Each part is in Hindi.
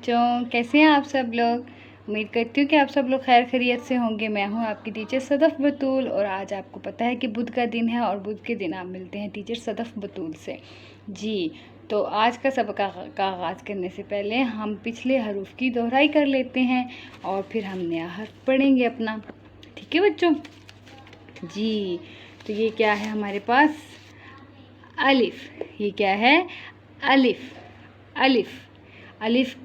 बच्चों, कैसे हैं आप सब लोग। उम्मीद करती हूँ कि आप सब लोग खैर खैरियत से होंगे। मैं हूँ आपकी टीचर सदफ़ बतूल और आज आपको पता है कि बुध का दिन है और बुध के दिन आप मिलते हैं टीचर सदफ़ बतूल से। जी, तो आज का सबक का आगाज़ करने से पहले हम पिछले हरूफ की दोहराई कर लेते हैं और फिर हम नया हर्फ पढ़ेंगे अपना। ठीक है बच्चों जी। तो ये क्या है हमारे पास, अलिफ। ये क्या है, अलिफ। अलिफ अलिफ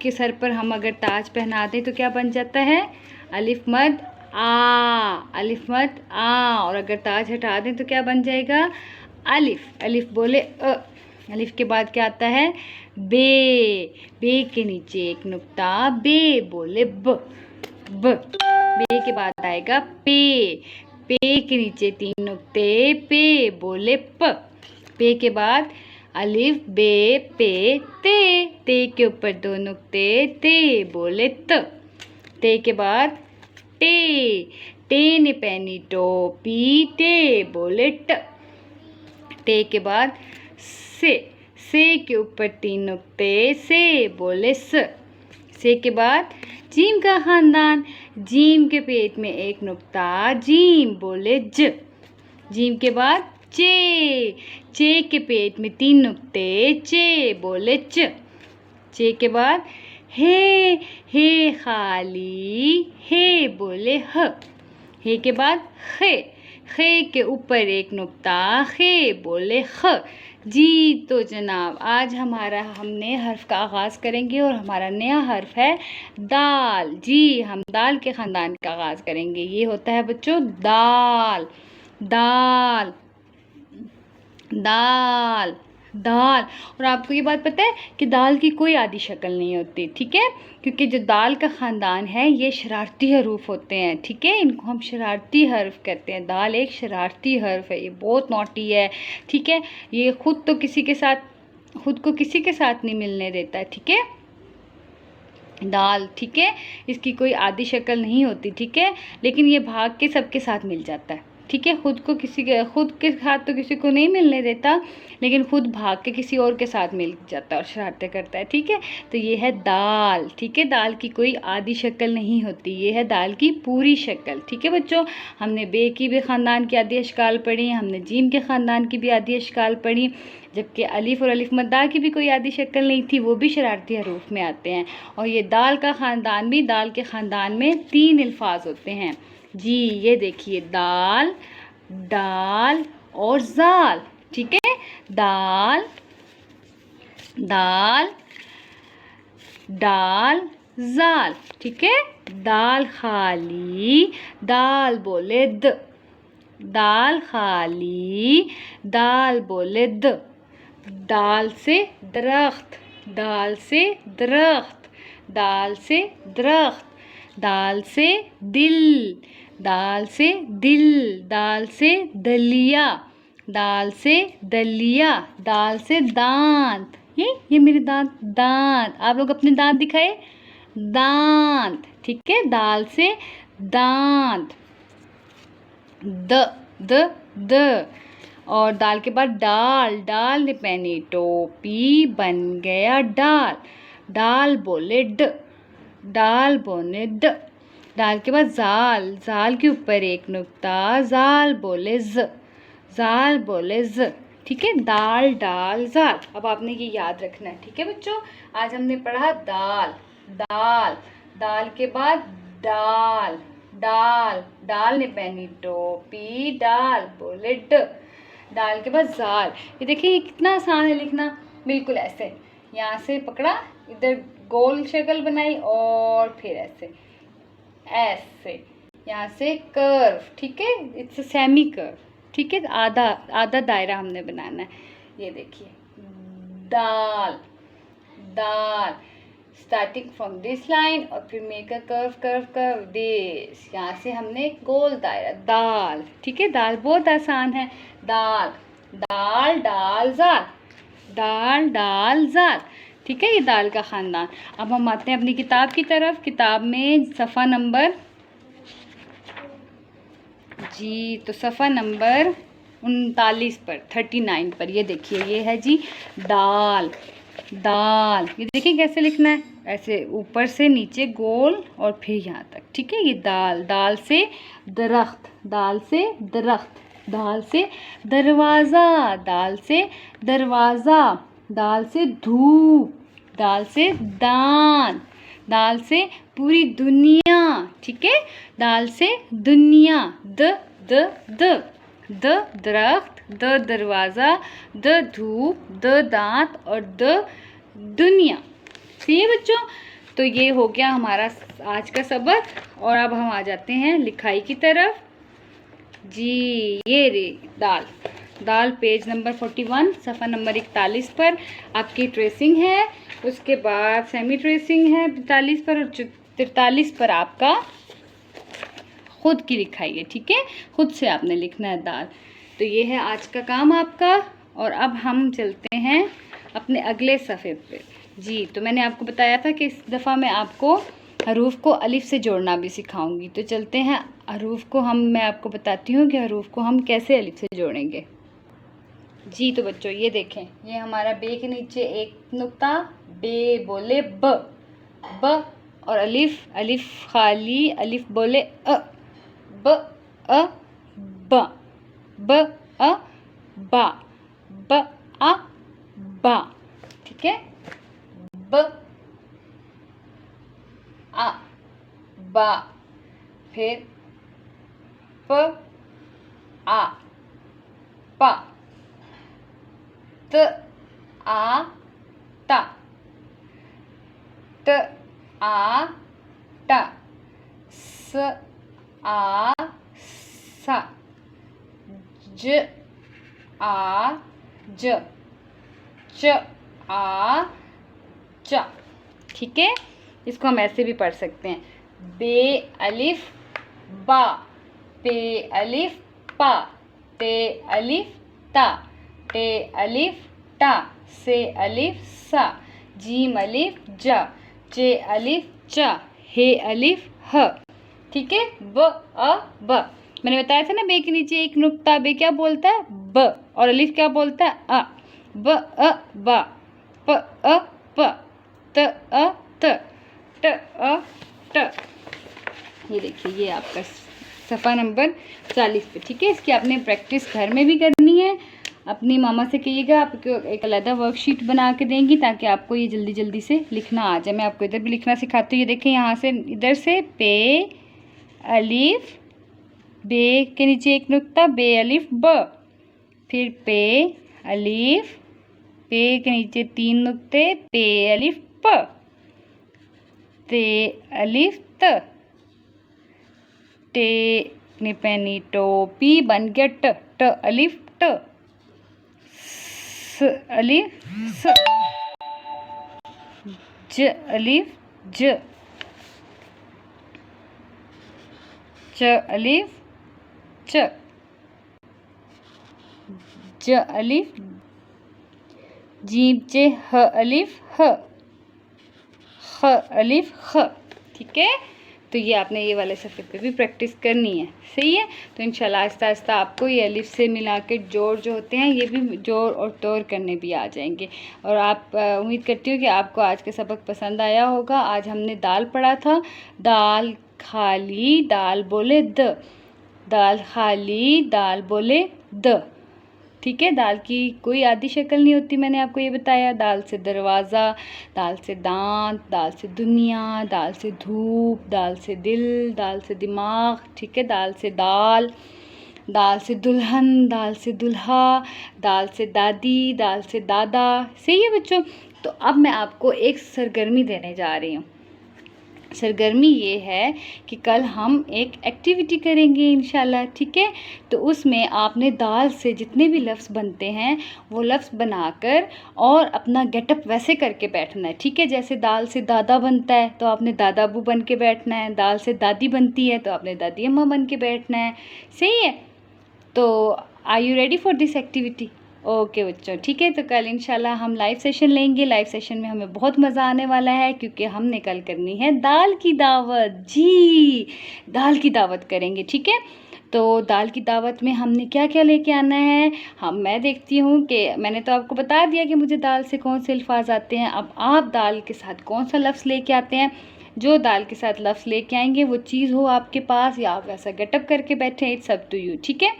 के सर पर हम अगर ताज पहना दें तो क्या बन जाता है, अलिफ मद आ। अलिफ मद आ। और अगर ताज हटा दें तो क्या बन जाएगा, अलिफ। अलिफ बोले अ। अलिफ के बाद क्या आता है, बे। बे के नीचे एक नुक्ता, बे बोले ब। ब। बे के बाद आएगा पे। पे के नीचे 3 नुक्ते, पे बोले प। पे के बाद अलिफ बे पे ते। ते के ऊपर 2 नुक्ते, ते बोले त। ते के बाद टे। टे ने पहनी टोपी, टे बोले ट। टे के बाद से। से के ऊपर 3 नुक्ते, से बोले स। से के बाद जीम का खानदान। जीम के पेट में एक नुक्ता, जीम बोले ज। जीम के बाद चे। चे के पेट में 3 नुक्ते, चे बोले च। चे के बाद हे। हे खाली, हे बोले ह। हे के बाद खे। खे के ऊपर एक नुक्ता, खे बोले ख। जी तो जनाब, आज हमने हर्फ का आगाज़ करेंगे और हमारा नया हर्फ है दाल। जी, हम दाल के ख़ानदान का आगाज़ करेंगे। ये होता है बच्चों दाल। दाल दाल दाल। और आपको ये बात पता है कि दाल की कोई आदि शक्ल नहीं होती, ठीक है, क्योंकि जो दाल का ख़ानदान है ये शरारती हरूफ होते हैं। ठीक है, इनको हम शरारती हर्फ कहते हैं। दाल एक शरारती हर्फ है, ये बहुत नॉटी है। ठीक है, ये खुद को किसी के साथ नहीं मिलने देता। ठीक है, दाल। ठीक है, इसकी कोई आदि शक्ल नहीं होती। ठीक है, लेकिन ये भाग के सबके साथ मिल जाता है। ठीक है, खुद के साथ तो किसी को नहीं मिलने देता, लेकिन खुद भाग के किसी और के साथ मिल जाता है और शरारतें करता है। ठीक है, तो ये है दाल। ठीक है, दाल की कोई आदि शक्ल नहीं होती, ये है दाल की पूरी शक्ल। ठीक है बच्चों, हमने बे की भी ख़ानदान की आदि अशकाल पढ़ी, हमने जीम के ख़ानदान की भी आदि अशकाल पढ़ी, जबकि अलिफ और अलिफ मद्दा की भी कोई आदि शक्ल नहीं थी, वो भी शरारती हरूफ में आते हैं। और ये दाल का ख़ानदान भी, दाल के ख़ानदान में 3 अल्फाज होते हैं। जी, ये देखिए दाल, दाल और जाल। ठीक है, दाल दाल दाल जाल। ठीक है, दाल खाली, दाल बोले द। दाल खाली, दाल बोले द। दाल से दरख्त, दाल से दरख्त, दाल से दरख्त। दाल से दिल, दाल से दिल। दाल से दलिया, दाल से दलिया। दाल से दांत। ये मेरे दांत, दांत। आप लोग अपने दांत दिखाए, दांत। ठीक है, दाल से दांत। The the the. और दाल के बाद डाल। डाल ने पहनी टोपी, बन गया डाल। डाल बोले ड, डाल बोले ड। दाल के बाद जाल। जाल के ऊपर एक नुक्ता, जाल बोले ज। जाल बोले ज। ठीक है, दाल डाल जाल। अब आपने ये याद रखना है। ठीक है बच्चों, आज हमने पढ़ा दाल। दाल। दाल के बाद डाल। डाल। डाल ने पहनी टोपी, डाल बोले ड। डाल के बाद जाल। ये देखिए, ये कितना आसान है लिखना। बिल्कुल ऐसे, यहाँ से पकड़ा, इधर गोल शक्ल बनाई और फिर ऐसे ऐसे, यहाँ से कर्व। ठीक है, इट्स सेमी कर्व। ठीक है, आधा आधा दायरा हमने बनाना है। ये देखिए दाल, दाल, स्टार्टिंग फ्रॉम दिस लाइन और फिर make a curve, curve curve this. यहाँ से हमने गोल दायरा, दाल। ठीक है, दाल बहुत आसान है। दाल, दाल डाल जाल, दाल डाल जाल। ठीक है, ये दाल का ख़ानदान। अब हम आते हैं अपनी किताब की तरफ। किताब में सफ़ा नंबर, जी तो सफ़ा नंबर 39 पर, 39 पर ये देखिए, ये है जी दाल। दाल, ये देखिए कैसे लिखना है, ऐसे ऊपर से नीचे गोल और फिर यहाँ तक, ठीक है। ये दाल, दाल से दरख्त, दाल से दरख्त, दाल से दरवाज़ा, दाल से दरवाज़ा, दाल से धूप, दाल से दान, दाल से पूरी दुनिया, ठीक है। दाल से दुनिया, द दरख्त, द दरवाज़ा, द धूप, द दांत और द दुनिया। सही है बच्चों। तो ये हो गया हमारा आज का सबक और अब हम आ जाते हैं लिखाई की तरफ। जी ये रे दाल, दाल पेज नंबर 41 सफ़ा नंबर 41 पर आपकी ट्रेसिंग है, उसके बाद सेमी ट्रेसिंग है 42 पर और 43 पर आपका खुद की लिखाई है, ठीक है। खुद से आपने लिखना है दाल। तो ये है आज का काम आपका। और अब हम चलते हैं अपने अगले सफ़े पे। जी तो मैंने आपको बताया था कि इस दफ़ा मैं आपको हरूफ को अलिफ से जोड़ना भी सिखाऊंगी। तो चलते हैं हरूफ को मैं आपको बताती हूँ कि हरूफ को हम कैसे अलिफ से जोड़ेंगे। जी तो बच्चों ये देखें, ये हमारा बे के नीचे एक नुक्ता, बे बोले ब और अलिफ, अलिफ खाली, अलिफ बोले अ, ब अ ब, ब अ बा, ब आ बा, ठीक है। ब आ बा, फिर प आ पा, त आ ता, त आ टा, स आ सा, ज आ ज, च आ चा, ठीक है। इसको हम ऐसे भी पढ़ सकते हैं, बे अलिफ बा, पे अलिफ पा, ते अलिफ ता, टे अलिफ टा, से अलिफ सा, जीम अलिफ जा, चे अलिफ चा, हे अलिफ ह, ठीक है। ब अ ब, मैंने बताया था ना बे के नीचे एक नुक्ता, बे क्या बोलता है ब और अलिफ क्या बोलता है अ, ब अ बा, प अ प, त अ त, ट अ ट। ये देखिए ये आपका सफ़ा नंबर 40 पे, ठीक है। इसकी आपने प्रैक्टिस घर में भी करनी है। अपनी मामा से कहिएगा आपको एक अलग वर्कशीट बना के देंगी ताकि आपको ये जल्दी जल्दी से लिखना आ जाए। मैं आपको इधर भी लिखना सिखाती हूँ। ये देखें यहाँ से इधर से पे अलिफ, बे के नीचे एक नुक्ता, बे अलिफ ब, फिर पे अलिफ, पे के नीचे 3 नुक्ते, पे अलिफ प, ते अलिफ त, टे ने पहनी टोपी बन गया ट, ट अलिफ ट, स अलिफ स, ज अलिफ ज, च अलिफ च, ज अलिफ, जीम चे ह अलिफ ह, ख अलिफ ख, ठीक है। तो ये आपने ये वाले सफ़े पे भी प्रैक्टिस करनी है, सही है। तो इंशाल्लाह आहिस्ता आहिस्ता आपको ये अलिफ से मिला के जोड़ जो होते हैं ये भी जोड़ और तोड़ करने भी आ जाएंगे। और आप उम्मीद करती हूँ कि आपको आज का सबक पसंद आया होगा। आज हमने दाल पढ़ा था, दाल खाली, दाल बोले द, दाल खाली, दाल बोले द, ठीक है। दाल की कोई आदि शक्ल नहीं होती, मैंने आपको ये बताया। दाल से दरवाज़ा, दाल से दांत, दाल से दुनिया, दाल से धूप, दाल से दिल, दाल से दिमाग, ठीक है। दाल से दाल, दाल से दुल्हन, दाल से दुल्हा, दाल से दादी, दाल से दादा, सही है बच्चों। तो अब मैं आपको एक सरगर्मी देने जा रही हूँ। सरगर्मी ये है कि कल हम एक एक्टिविटी करेंगे इंशाल्लाह, ठीक है। तो उसमें आपने दाल से जितने भी लफ्ज़ बनते हैं वो लफ्ज़ बनाकर और अपना गेटअप वैसे करके बैठना है, ठीक है। जैसे दाल से दादा बनता है तो आपने दादा अबू बन के बैठना है, दाल से दादी बनती है तो आपने दादी अम्मा बन के बैठना है, सही है। तो are you ready for this activity? Okay बच्चों, ठीक है। तो कल इंशाल्लाह हम लाइव सेशन लेंगे। लाइव सेशन में हमें बहुत मज़ा आने वाला है क्योंकि हमने कल करनी है दाल की दावत। जी दाल की दावत करेंगे, ठीक है। तो दाल की दावत में हमने क्या क्या लेके आना है, मैं देखती हूँ कि मैंने तो आपको बता दिया कि मुझे दाल से कौन से अल्फाज आते हैं। अब आप दाल के साथ कौन सा लफ्ज़ लेके आते हैं। जो दाल के साथ लफ्ज़ लेके आएंगे वो चीज़ हो आपके पास या आप वैसा गेटअप करके बैठे, इट्स अप टू यू, ठीक है।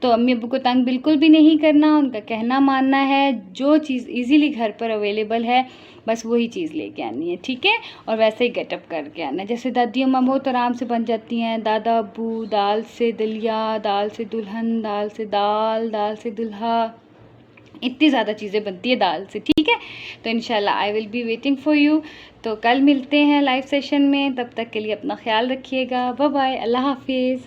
तो अम्मी अब्बू को तंग बिल्कुल भी नहीं करना, उनका कहना मानना है। जो चीज़ इजीली घर पर अवेलेबल है बस वही चीज़ लेके आनी है, ठीक है। और वैसे ही गेटअप करके आना है। जैसे दादी अम्मा बहुत आराम से बन जाती हैं, दादा अब्बू दाल से दलिया, दाल से दुल्हन, दाल से दाल, दाल से दुल्हा, इतनी ज़्यादा चीज़ें बनती है दाल से, ठीक है। तो इंशाल्लाह I will be waiting for you. तो कल मिलते हैं लाइव सेशन में, तब तक के लिए अपना ख्याल रखिएगा। बाय बाय, अल्लाह हाफिज़।